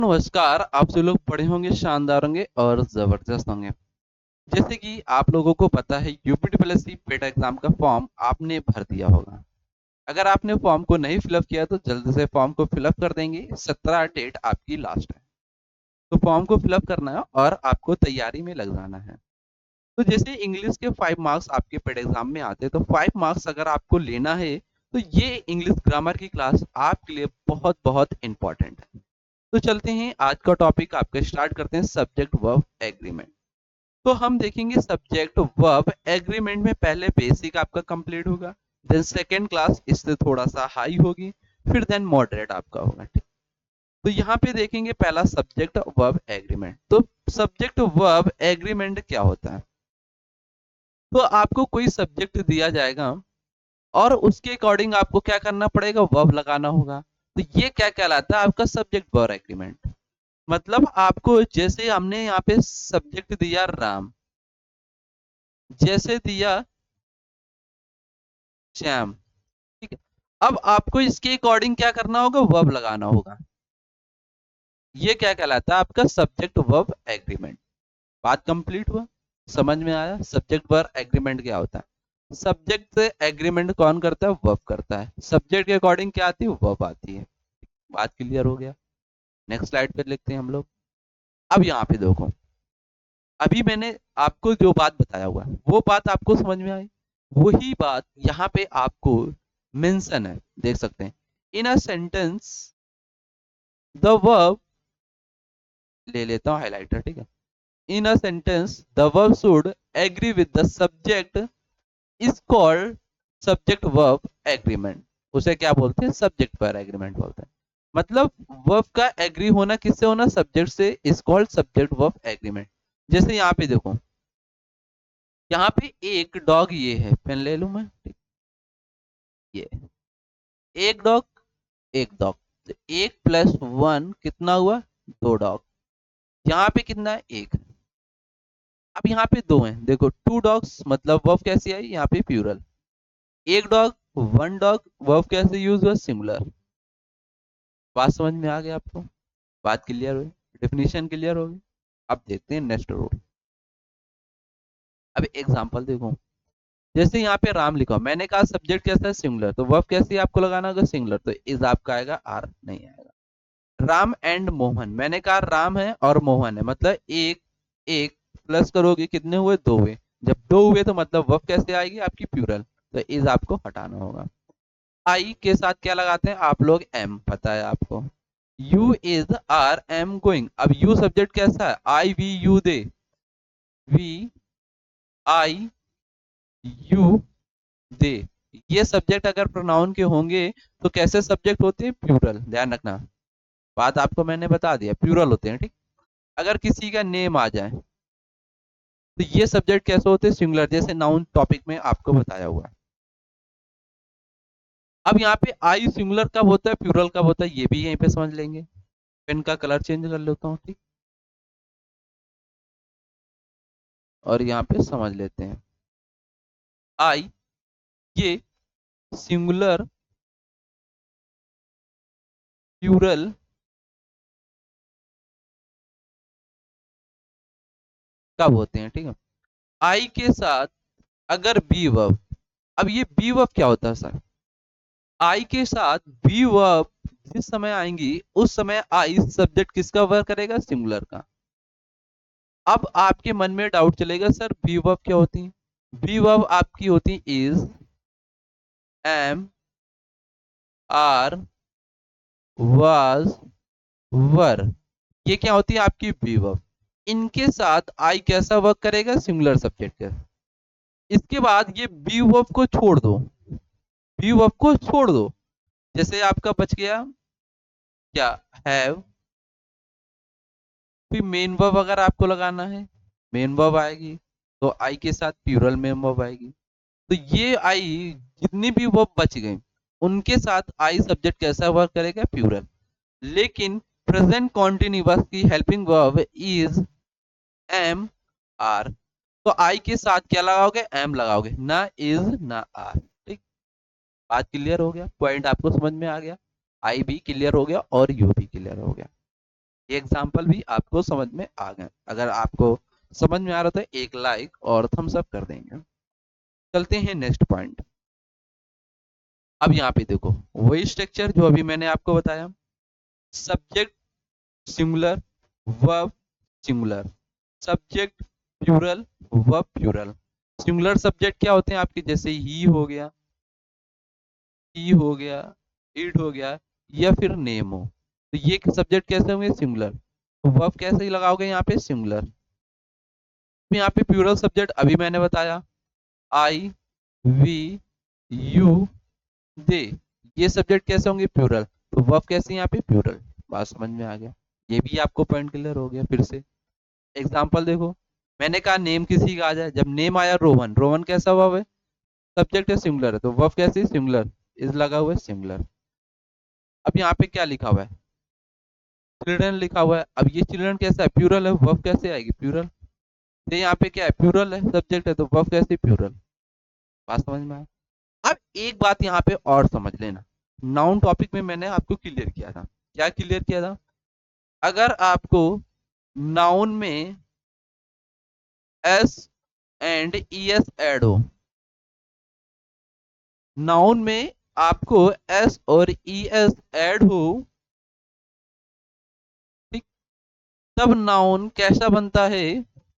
नमस्कार। आप सब लोग बड़े होंगे, शानदार होंगे और जबरदस्त होंगे। जैसे कि आप लोगों को पता है, यूपीटीपीएससी पेट एग्जाम का फॉर्म आपने भर दिया होगा। अगर आपने फॉर्म को नहीं फिलअप किया तो जल्दी से फॉर्म को फिलअप कर देंगे। 17 डेट आपकी लास्ट है, तो फॉर्म को फिलअप करना है और आपको तैयारी में लग जाना है। तो जैसे इंग्लिश के 5 मार्क्स आपके पेट एग्जाम में आते हैं, तो 5 मार्क्स अगर आपको लेना है तो ये इंग्लिश ग्रामर की क्लास आपके लिए बहुत बहुत इंपॉर्टेंट है। तो चलते हैं, आज का टॉपिक आपका स्टार्ट करते हैं, सब्जेक्ट वर्ब एग्रीमेंट। तो हम देखेंगे सब्जेक्ट वर्ब एग्रीमेंट में पहले बेसिक आपका कंप्लीट होगा, देन सेकेंड क्लास इससे थोड़ा सा हाई होगी, फिर देन मॉडरेट आपका होगा। ठीक, तो यहाँ पे देखेंगे पहला सब्जेक्ट वर्ब एग्रीमेंट। तो सब्जेक्ट वर्ब एग्रीमेंट क्या होता है? तो आपको कोई सब्जेक्ट दिया जाएगा और उसके अकॉर्डिंग आपको क्या करना पड़ेगा, वर्ब लगाना होगा। तो ये क्या कहलाता है, आपका सब्जेक्ट वर्ब एग्रीमेंट। मतलब आपको जैसे हमने यहाँ पे सब्जेक्ट दिया राम, जैसे दिया श्याम, ठीक है। अब आपको इसके अकॉर्डिंग क्या करना होगा, वर्ब लगाना होगा। ये क्या कहलाता है, आपका सब्जेक्ट वर्ब एग्रीमेंट। बात कंप्लीट हुआ, समझ में आया सब्जेक्ट वर्ब एग्रीमेंट क्या होता है? सब्जेक्ट से एग्रीमेंट कौन करता है, वर्ब करता है। सब्जेक्ट के अकॉर्डिंग क्या आती है, वर्ब आती है। बात क्लियर हो गया। नेक्स्ट स्लाइड पे लिखते हैं हम लोग। अब यहाँ पे देखो, अभी मैंने आपको जो बात बताया हुआ है वो बात आपको समझ में आई। वही बात यहाँ पे आपको मेंशन है, देख सकते हैं। In a sentence the verb, ले लेता हूँ हाइलाइटर, ठीक है। In a sentence the verb should agree with the subject is called subject verb agreement. उसे क्या बोलते हैं, सब्जेक्ट वर्ब एग्रीमेंट बोलते हैं। मतलब वर्ब का एग्री होना किससे होना, सब्जेक्ट से, is called subject verb agreement. जैसे यहाँ पे देखो, यहाँ पे एक डॉग, ये है, पेन ले लूं मैं, ठीक, ये एक डॉग, एक डॉग, तो एक प्लस वन कितना हुआ, दो डॉग। यहाँ पे कितना है, एक। अब यहाँ पे दो हैं, देखो टू डॉग्स, मतलब वर्ब कैसी आई यहाँ पे, प्यूरल। एक डॉग, वन डॉग, वर्ब कैसे यूज हुआ, सिंगुलर। बात समझ में आ गया आपको? बात क्लियर हुई, डेफिनेशन क्लियर होगी। अब देखते हैं नेक्स्ट रूल। अब एग्जांपल देखो, जैसे यहाँ पे राम लिखा, मैंने कहा सब्जेक्ट कैसा है, सिंगुलर, तो वर्ब कैसे आपको लगाना होगा, सिंगुलर, तो इज आपका आएगा, आर नहीं आएगा। राम एंड मोहन, मैंने कहा राम है और मोहन है, मतलब एक, एक प्लस करोगे कितने हुए, दो हुए। जब दो हुए तो मतलब वर्ब कैसे आएगी आपकी, प्लूरल, तो इज आपको हटाना होगा। आई के साथ क्या लगाते हैं आप लोग, एम, पता है आपको। You is, are, am going. अब यू सब्जेक्ट कैसा है, I we you they, we, I, you, they. ये सब्जेक्ट अगर प्रोनाउन के होंगे तो कैसे सब्जेक्ट होते हैं, प्लूरल, ध्यान रखना। बात आपको मैंने बता दिया, प्लूरल होते हैं, ठीक। अगर किसी का नेम आ जाए तो ये सब्जेक्ट कैसे होते हैं, सिंगुलर, जैसे नाउन टॉपिक में आपको बताया हुआ है। अब यहाँ पे आई सिंगुलर कब होता है, प्लूरल कब होता है, ये भी यहीं पे समझ लेंगे। पेन का कलर चेंज कर लेता हूँ, ठीक, और यहाँ पे समझ लेते हैं। आई, ये सिंगुलर, प्लूरल, कब होते हैं, ठीक है। आई के साथ अगर बी वर्ब, अब ये बी वर्ब क्या होता है सर, आई के साथ बी वर्ब जिस समय आएंगी उस समय आई सब्जेक्ट किसका वर्क करेगा, सिंगुलर का। अब आपके मन में डाउट चलेगा, सर बी वर्ब क्या होती है? बी वर्ब आपकी होती इज, एम, आर, वाज, वर। ये क्या होती है आपकी बी वर्ब। इनके साथ आई कैसा वर्क करेगा, सिंगुलर सब्जेक्ट का। इसके बाद ये बी वर्ब को छोड़ दो, बी वर्ब को छोड़ दो। जैसे आपका बच गया क्या, हैव। फिर मेन वर्ब अगर आपको लगाना है, मेन वर्ब आएगी, तो आई के साथ प्लूरल मेन वर्ब आएगी। तो ये आई, जितनी भी वर्ब बच गई उनके साथ आई सब्जेक्ट कैसा वर्क करेगा, प्लूरल। लेकिन प्रेजेंट कॉन्टिन्यूअस की helping verb is, am, are. तो आई के साथ क्या लगाओगे, एम लगाओगे, ना इज ना आर, ठीक। बात क्लियर हो गया, पॉइंट आपको समझ में आ गया। आई भी क्लियर हो गया और यू भी क्लियर हो गया। ये एग्जाम्पल भी आपको समझ में आ गए। अगर आपको समझ में आ रहा था एक लाइक और थम्स अप कर देंगे। चलते हैं नेक्स्ट पॉइंट। अब यहाँ पे देखो वही स्ट्रक्चर जो अभी मैंने आपको बताया, subject singular, verb singular, subject plural, verb plural. Singular subject क्या होते हैं आपके, जैसे ही हो गया, ही हो गया, इट हो गया, या फिर नेम हो, तो ये सब्जेक्ट कैसे होंगे, सिंगुलर। तो वर्ब कैसे लगाओगे यहाँ पे, सिंगुलर। यहाँ पे प्लूरल सब्जेक्ट अभी मैंने बताया, आई, वी, यू, दे, ये सब्जेक्ट कैसे होंगे, प्लूरल। तो वर्ब कैसे यहाँ पे, प्लूरल। बात समझ में आ गया, ये भी आपको पॉइंट क्लियर हो गया। फिर से एग्जांपल देखो, मैंने कहा नेम किसी का आ जाए, जब नेम आया रोहन, रोहन कैसा वर्ब है, सब्जेक्ट है सिंगुलर है, तो वर्ब कैसे, सिंगुलर, इज लगा हुआ है सिंगुलर। अब यहाँ पे क्या लिखा हुआ है, चिल्ड्रन लिखा हुआ है, अब ये चिल्ड्रन कैसा है, प्लूरल है, वर्ब कैसे आएगी, प्लूरल। तो यहाँ पे क्या है, प्लूरल है, सब्जेक्ट है, तो वर्ब कैसे, प्लूरल। बात समझ में आया। अब एक बात यहाँ पे और समझ लेना, नाउन टॉपिक में मैंने आपको क्लियर किया था, क्या क्लियर किया था, अगर आपको नाउन में S and E S add हो, नाउन में आपको एस और ई एस ऐड हो, ठीक, तब नाउन कैसा बनता है,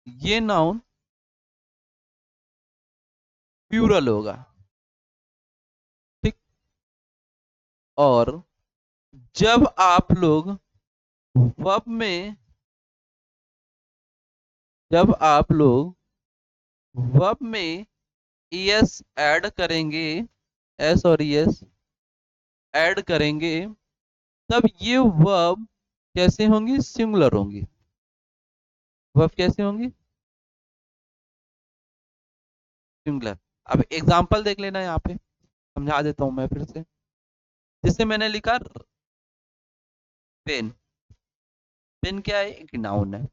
ये नाउन प्लूरल होगा, ठीक। और जब आप लोग वर्ब में, जब आप लोग वर्ब में एस ऐड करेंगे, एस और एस ऐड करेंगे, तब ये वर्ब कैसे होंगी, सिंगुलर होंगी। वर्ब कैसे होंगी, सिंगुलर। अब एग्जांपल देख लेना, यहाँ पे समझा देता हूं मैं फिर से। जैसे मैंने लिखा पेन, पेन क्या है, एक नाउन है।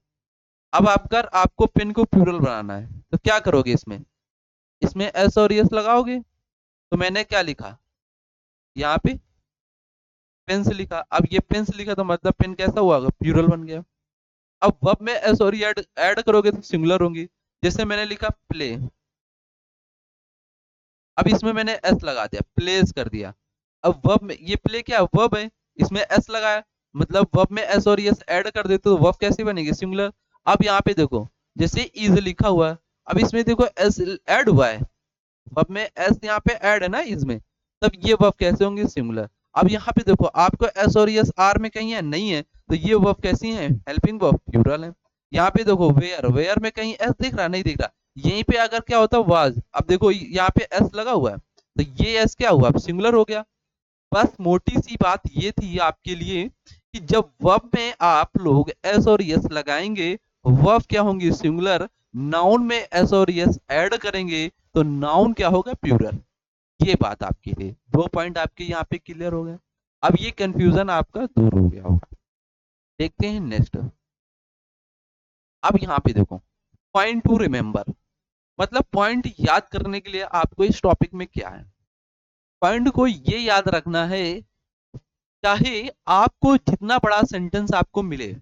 अब अगर आपको पेन को प्लूरल बनाना है तो क्या करोगे, इसमें इसमें एस और एस लगाओगे। तो मैंने क्या लिखा यहाँ पे, पेन्स लिखा। अब ये पेन्स लिखा तो मतलब पेन कैसा हुआ, प्लूरल बन गया। अब वर्ब में एस और ऐड ऐड करोगे तो सिंगुलर होंगी। जैसे मैंने लिखा प्ले, अब इसमें मैंने एस लगा दिया, प्लेस कर दिया। अब वर्ब में, ये प्ले क्या वर्ब है, इसमें एस लगाया, मतलब वर्ब में एस और एस ऐड कर देते तो वर्ब कैसी बनेगी, सिंगुलर। अब यहाँ पे देखो, जैसे इज लिखा हुआ है, अब इसमें देखो एस ऐड हुआ है, वर्ब में एस यहाँ पे ऐड है ना इसमें, तब ये वर्ब कैसे होंगे, सिंगुलर। अब यहाँ पे देखो आपको एस और एस आर में कहीं है, नहीं है, तो ये वर्ब कैसी है, हेल्पिंग वर्ब, प्लूरल है। यहाँ पे देखो वेयर, वेयर में कहीं एस दिख रहा, नहीं दिख रहा। यहीं पे अगर क्या होता वाज, अब देखो यहाँ पे एस लगा हुआ है, तो ये एस क्या हुआ, अब सिंगुलर हो गया। बस मोटी सी बात ये थी आपके लिए कि जब वर्ब में आप लोग एस और यस लगाएंगे, वर्ब क्या होंगी, सिंगुलर। नाउन में एस और यस ऐड करेंगे तो नाउन क्या होगा, प्लूरल। ये बात आपके लिए, दो पॉइंट आपके यहाँ पे क्लियर हो गए। अब ये कंफ्यूजन आपका दूर हो गया होगा। देखते हैं नेक्स्ट। अब यहाँ पे देखो, पॉइंट टू रिमेंबर, मतलब पॉइंट याद करने के लिए आपको इस टॉपिक में क्या है, पॉइंट को ये याद रखना है, चाहे आपको जितना बड़ा सेंटेंस आपको मिले,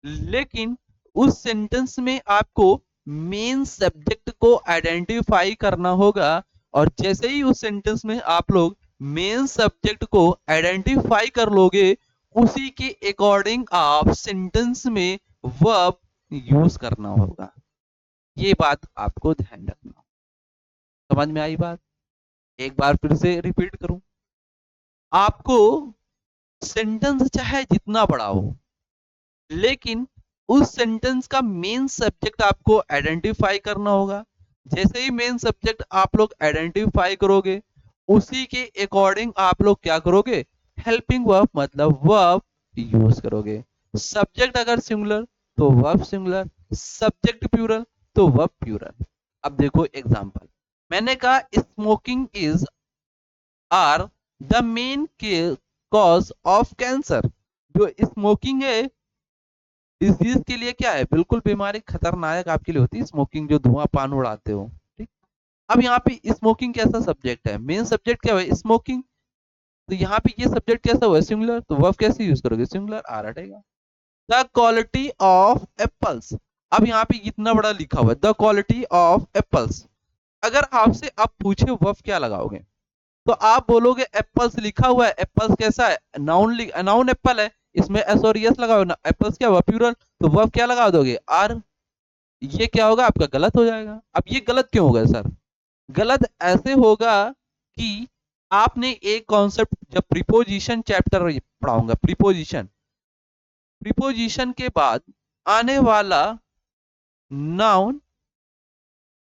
लेकिन उस सेंटेंस में आपको मेन सब्जेक्ट को आइडेंटिफाई करना होगा। और जैसे ही उस सेंटेंस में आप लोग मेन सब्जेक्ट को आइडेंटिफाई कर लोगे, उसी के अकॉर्डिंग आप सेंटेंस में वर्ब यूज करना होगा। ये बात आपको ध्यान रखना। समझ में आई बात, एक बार फिर से रिपीट करूं, आपको सेंटेंस चाहे जितना बड़ा हो, लेकिन उस सेंटेंस का मेन सब्जेक्ट आपको आइडेंटिफाई करना होगा। जैसे ही मेन सब्जेक्ट आप लोग आइडेंटिफाई करोगे, उसी के अकॉर्डिंग आप लोग क्या करोगे, हेल्पिंग वर्ब मतलब वर्ब यूज करोगे। सब्जेक्ट अगर सिंगुलर तो वर्ब सिंगुलर, सब्जेक्ट प्लूरल तो वर्ब प्लूरल। अब देखो एग्जांपल, मैंने कहा smoking is are the main cause of cancer. जो स्मोकिंग है डिजीज के लिए क्या है, बिल्कुल बीमारी खतरनाक आपके लिए होती है स्मोकिंग, जो धुआं पान उड़ाते हो, ठीक। अब यहाँ पे स्मोकिंग कैसा सब्जेक्ट है, मेन सब्जेक्ट क्या है, स्मोकिंग। तो यहाँ पे ये सब्जेक्ट कैसा हुआ, सिंगुलर, तो वर्ब कैसे यूज करोगे, सिंगुलर, आर हटेगा। The quality of apples. अब यहाँ पे इतना बड़ा लिखा हुआ है द क्वालिटी ऑफ एप्पल्स। अगर आपसे अब पूछे वर्ब क्या लगाओगे, तो आप बोलोगे एप्पल्स लिखा हुआ है, एप्पल्स कैसा है, नाउन नाउन एप्पल है, इसमें एस और एस लगाओ ना, एप्पल्स क्या हुआ, प्लूरल, तो वर्ब क्या लगा दोगे, आर। ये क्या होगा आपका, गलत हो जाएगा। अब ये गलत क्यों होगा सर, गलत ऐसे होगा कि आपने एक कॉन्सेप्ट, जब प्रीपोजिशन चैप्टर पढ़ाऊंगा, प्रीपोजिशन, प्रीपोजिशन के बाद आने वाला नाउन,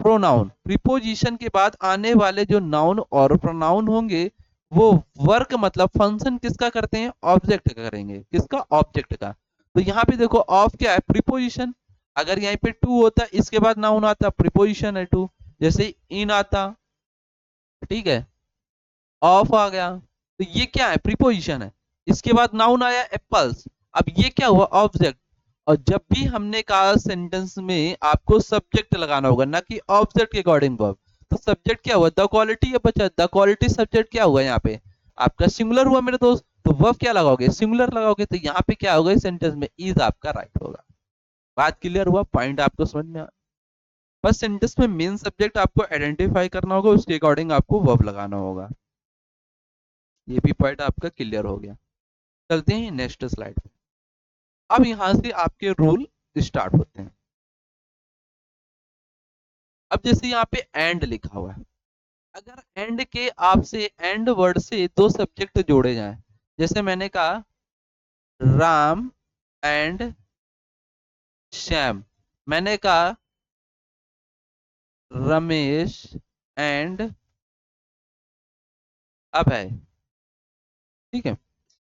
प्रोनाउन, प्रीपोजिशन के बाद आने वाले जो नाउन और प्रोनाउन होंगे, वो वर्क मतलब फंक्शन किसका करते हैं, ऑब्जेक्ट का करेंगे, किसका, ऑब्जेक्ट का। तो यहाँ पे देखो ऑफ क्या है, प्रीपोजिशन। अगर यहाँ पे टू होता, इसके बाद नाउन आता, प्रीपोजिशन है टू। जैसे इन आता, ठीक है, ऑफ आ गया, तो ये क्या है, प्रीपोजिशन है। इसके बाद नाउन आया एप्पल्स, अब ये क्या हुआ, ऑब्जेक्ट। और जब भी हमने कहा सेंटेंस में आपको सब्जेक्ट लगाना होगा, ना कि ऑब्जेक्ट के अकॉर्डिंग वर्ब, तो सब्जेक्ट क्या हुआ, द क्वालिटी है बच्चा, द क्वालिटी सब्जेक्ट क्या हुआ यहाँ पे, आपका सिंगुलर हुआ मेरे दोस्त, तो वर्ब क्या लगाओगे, सिंगुलर लगाओगे, तो यहाँ पे क्या होगा, इस सेंटेंस में इज आपका राइट होगा। बात क्लियर हुआ, पॉइंट आपको समझ में आ, बस सेंटेंस में मेन सब्जेक्ट आपको आइडेंटिफाई करना होगा, उसके अकॉर्डिंग आपको वर्ब लगाना होगा। ये भी पॉइंट आपका क्लियर हो गया। चलते हैं नेक्स्ट स्लाइड पे। अब यहां से आपके रूल स्टार्ट होते हैं। अब जैसे यहाँ पे एंड लिखा हुआ है, अगर एंड के आपसे एंड वर्ड से दो सब्जेक्ट जोड़े जाएं, जैसे मैंने कहा राम एंड श्याम, मैंने कहा रमेश एंड अभय, ठीक है,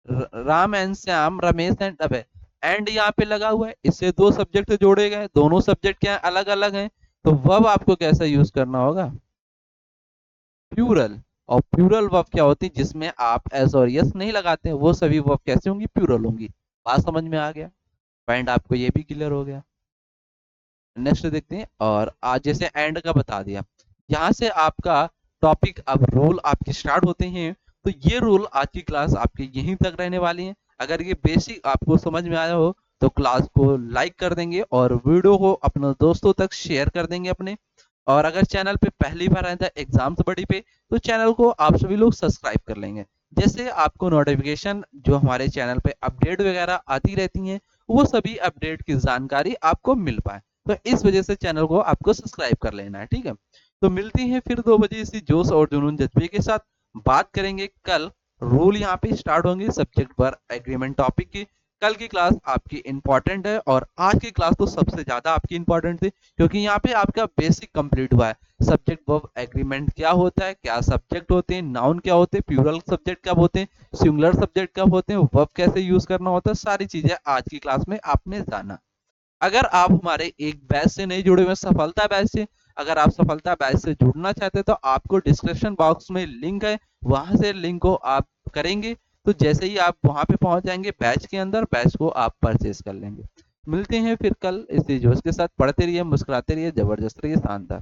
Ram and Shyam, Ramesh and Abhay, and यहाँ पे लगा हुआ है, इससे दो सब्जेक्ट जोड़े गए, दोनों सब्जेक्ट क्या है, अलग अलग हैं, तो वर्ब आपको कैसा यूज करना होगा, प्लूरल। और प्लूरल वर्ब क्या होती है, जिसमें आप एस और यस नहीं लगाते हैं, वो सभी वर्ब कैसे होंगी, प्लूरल होंगी। बात समझ में आ गया, पॉइंट आपको ये भी क्लियर हो गया। नेक्स्ट देखते हैं, और आज जैसे एंड का बता दिया, यहाँ से आपका टॉपिक, अब रूल आपके स्टार्ट होते हैं। तो ये रूल आज की क्लास आपके यहीं तक रहने वाली है। अगर ये बेसिक आपको समझ में आया हो, तो क्लास को लाइक कर देंगे और वीडियो को अपने दोस्तों तक शेयर कर देंगे अपने। और अगर चैनल पे पहली बार आए थे एग्जाम्स बड़ी पे, तो चैनल को आप सभी लोग सब्सक्राइब कर लेंगे, जैसे आपको नोटिफिकेशन जो हमारे चैनल पे अपडेट वगैरह आती रहती हैं, वो सभी अपडेट की जानकारी आपको मिल पाए। तो इस वजह से चैनल को आपको सब्सक्राइब कर लेना है, ठीक है। तो मिलते हैं फिर 2 बजे इसी जोश और जुनून जज्बे के साथ। बात करेंगे कल, रूल यहाँ पे स्टार्ट होंगे सब्जेक्ट पर एग्रीमेंट टॉपिक की। कल की क्लास आपकी इंपॉर्टेंट है, और आज की क्लास तो सबसे ज्यादा आपकी इंपॉर्टेंट थी, क्योंकि यहाँ पे आपका बेसिक कंप्लीट हुआ है। सब्जेक्ट वर्ब एग्रीमेंट क्या होता है, क्या सब्जेक्ट होते हैं, नाउन क्या होते हैं, प्लूरल सब्जेक्ट कब होते हैं, सिंगुलर सब्जेक्ट कब होते हैं, वर्ब कैसे यूज करना होता है, सारी चीजें आज की क्लास में आपने जाना। अगर आप हमारे एक बैच से नहीं जुड़े हुए, सफलता बैच से, अगर आप सफलता बैच से जुड़ना चाहते हैं, तो आपको डिस्क्रिप्शन बॉक्स में लिंक है, वहां से लिंक को आप करेंगे, तो जैसे ही आप वहां पे पहुंच जाएंगे बैच के अंदर, बैच को आप परचेज कर लेंगे। मिलते हैं फिर कल इसी जोश के साथ, पढ़ते रहिए, मुस्कुराते रहिए, जबरदस्त रहिए, शानदार।